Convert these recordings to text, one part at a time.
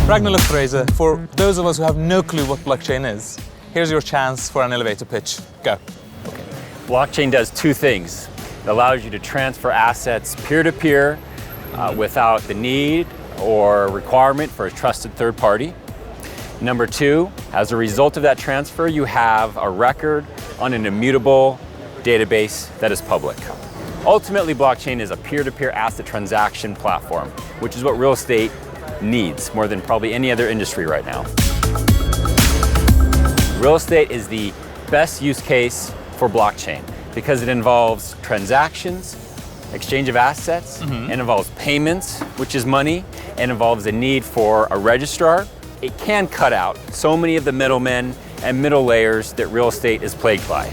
Ragnar Lifthrasir, for those of us who have no clue what blockchain is, here's your chance for an elevator pitch. Go. Okay. Blockchain does two things. It allows you to transfer assets peer-to-peer without the need or requirement for a trusted third party. Number two, as a result of that transfer, you have a record on an immutable database that is public. Ultimately, blockchain is a peer-to-peer asset transaction platform, which is what real estate needs more than probably any other industry right now. Real estate is the best use case for blockchain because it involves transactions, exchange of assets, it involves payments, which is money, and involves a need for a registrar. It can cut out so many of the middlemen and middle layers that real estate is plagued by.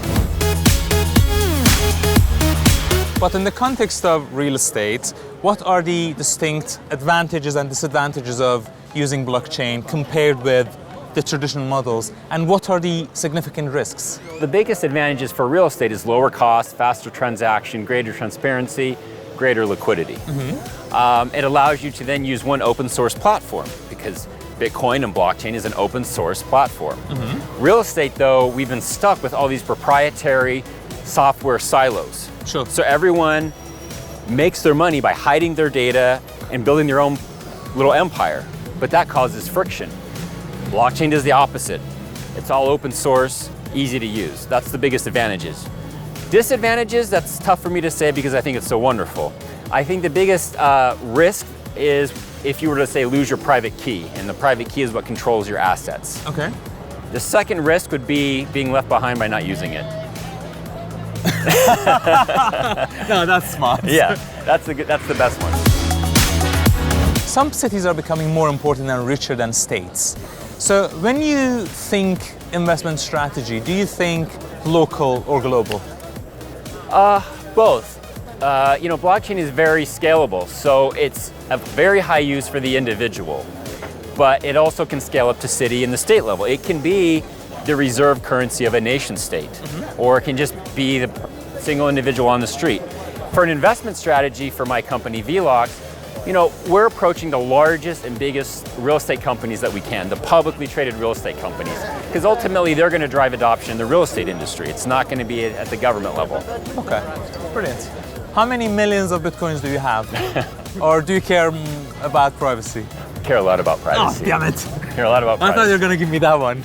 But in the context of real estate, what are the distinct advantages and disadvantages of using blockchain compared with the traditional models, and what are the significant risks? The biggest advantages for real estate is lower cost, faster transaction, greater transparency, greater liquidity. It allows you to then use one open source platform because Bitcoin and blockchain is an open source platform. Real estate, though, we've been stuck with all these proprietary software silos. Sure. So everyone makes their money by hiding their data and building their own little empire, but that causes friction. Blockchain does the opposite. It's all open source, easy to use. That's the biggest advantages. Disadvantages, that's tough for me to say because I think it's so wonderful. I think the biggest risk is if you were to say lose your private key, and the private key is what controls your assets. Okay. The second risk would be being left behind by not using it. No, that's smart. Yeah, that's the best one. Some cities are becoming more important and richer than states. So when you think investment strategy, do you think local or global? Both. Blockchain is very scalable, so it's a very high use for the individual, but it also can scale up to city and the state level. It can be the reserve currency of a nation state, or it can just be the single individual on the street. For an investment strategy for my company, Velox, we're approaching the largest and biggest real estate companies that we can, the publicly traded real estate companies, because ultimately they're going to drive adoption in the real estate industry. It's not going to be at the government level. Okay, brilliant. How many millions of Bitcoins do you have? Or do you care about privacy? I care a lot about privacy. Oh, damn it. I care a lot about privacy. I thought you were going to give me that one.